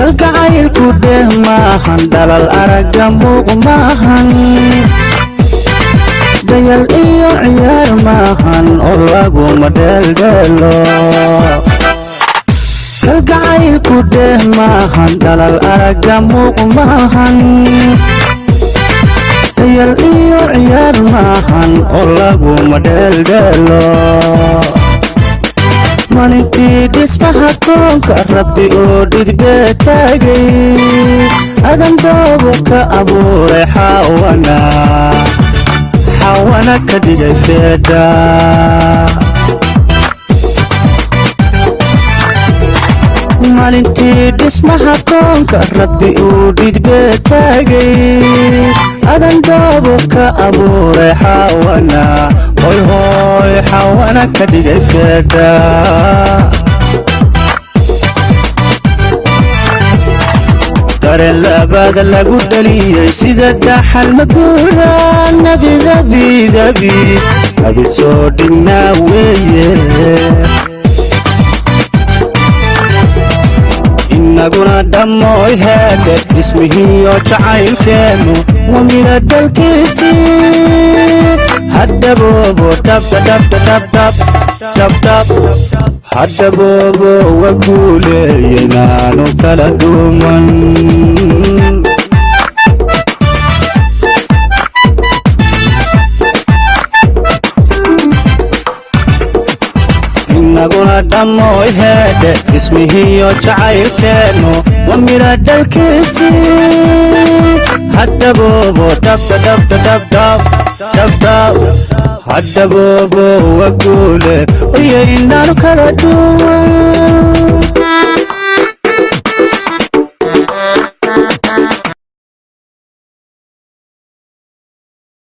kalgacaylku dheh maahan dhalal aragga muuq maahan dayal iyo ciyaar maahan oo laguma dheeldheelo kalgacaylku dheh maahan dhalal aragga muuq maahan dayal iyo ciyaar maahan oo laguma dheeldheelo maalintii dhismaha koonka rabbi oo dhidbee taagay adan doobo ka abuuray xawana ka dhigay feedha maalintii dhismaha koonka rabbi uu dhidbee taagay adan doobo ka abuuray hoy hoy xawana ka dhigay feedha dareen labaada lagu dhaliyay sida daxal maguuraan nabid soo dhignaa weeye inaguna dhammooy heedhe dhismihiiyo jacaylkeennu waa midha dalkiisii haddaboobo dhabdhabdhabdhabdhabdhab haddaboobo waa guuleeyey naanu kala dhuuman inaguna dhammooy heedhe dhismihiiyo jacaylkeennu waa midha dhalkiisii haddaboobo dhabdhabdhabdhabdhabdhab haddaboobo waa guule oyay naanu kala dhuuman